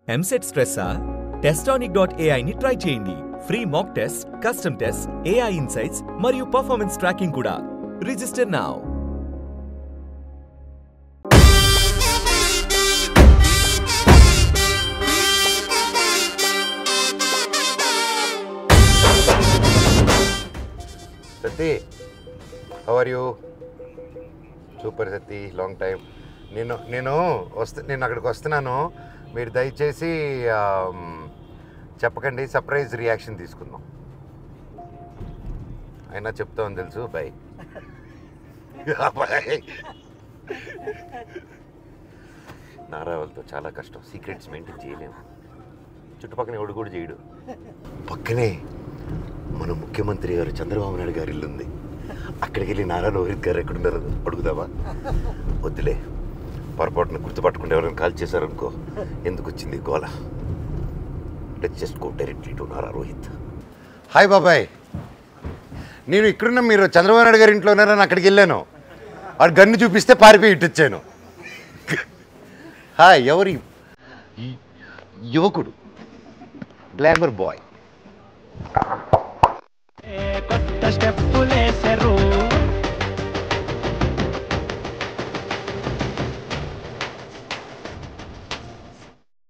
EAMCET స్ట్రెస్సా? Testonic.ai ని try చేయండి. Free mock test, custom test, AI insights మరియు పర్ఫార్మెన్స్ ట్రాకింగ్ కూడా. Register now. Sathi, how are you? Super Sathi, long time. నేను అక్కడికి వస్తున్నాను. మీరు దయచేసి చెప్పకండి, సర్ప్రైజ్ రియాక్షన్ తీసుకుందాం. అయినా చెప్తామని తెలుసు. బై. నారా వాళ్ళతో చాలా కష్టం, సీక్రెట్స్ మెయింటైన్ చేయలేము. చుట్టుపక్కల ఎవడు కూడా చేయడు. పక్కనే మన ముఖ్యమంత్రి గారు చంద్రబాబు నాయుడు గారి ఇల్లు ఉంది. అక్కడికి వెళ్ళి నారా లోహిత్ గారు ఎక్కడున్నారు అడుగుదామా? వద్దులే, పొరపాటున గుర్తుపట్టుకుంటే ఎవరైనా కాల్ చేశారనుకో, ఎందుకు వచ్చింది గోల. Let's just go directly to Nara Rohit. Hi బాబాయ్, నేను ఇక్కడున్న మీరు చంద్రబాబు నాయుడు గారి ఇంట్లో ఉన్నారని అక్కడికి వెళ్ళాను. వాడు గన్ను చూపిస్తే పారిపోయి ఇట్టొచ్చాను. హాయ్, ఎవరి యువకుడు, గ్లామర్ బాయ్. కొత్త స్టెప్పులేసరు.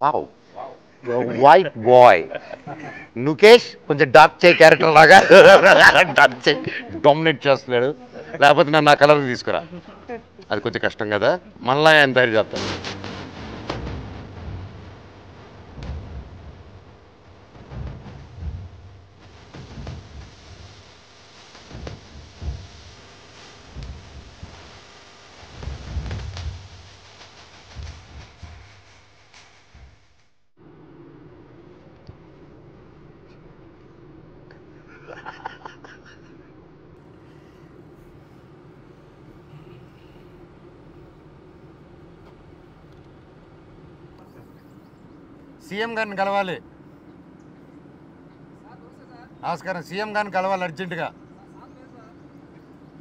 Wow, white boy. నుకేష్ కొంచెం డార్క్ చే క్యారెక్టర్ లాగా డామినేట్ చేస్తున్నాడు. లేకపోతే నన్ను నా కలర్ తీసుకురా, అది కొంచెం కష్టం కదా. మళ్ళీ ఆయన తయారు చేస్తాను. సీఎం గారిని కలవాలి. నమస్కారం, సీఎం గారిని కలవాలి అర్జెంటుగా.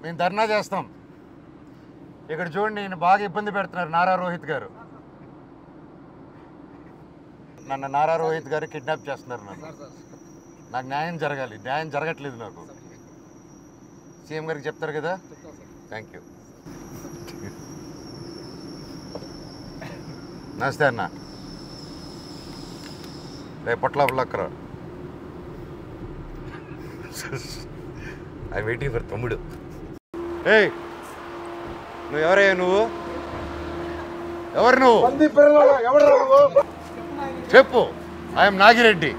మేము ధర్నా చేస్తాం. ఇక్కడ చూడండి, నేను బాగా ఇబ్బంది పెడుతున్నారు నారా రోహిత్ గారు. నన్ను నారా రోహిత్ గారు కిడ్నాప్ చేస్తున్నారు. నాకు న్యాయం జరగాలి, న్యాయం జరగట్లేదు నాకు. సీఎం గారికి చెప్తారు కదా. Thank you. నమస్తే అన్న. రేపు పొట్లక్కర. ఐ వెయిటింగ్ ఫర్ తమ్ముడు. ఏయ్, నువ్వు ఎవరయ్యా? నువ్వు ఎవరు? నువ్వు చెప్పు. ఐఎమ్ నాగిరెడ్డి.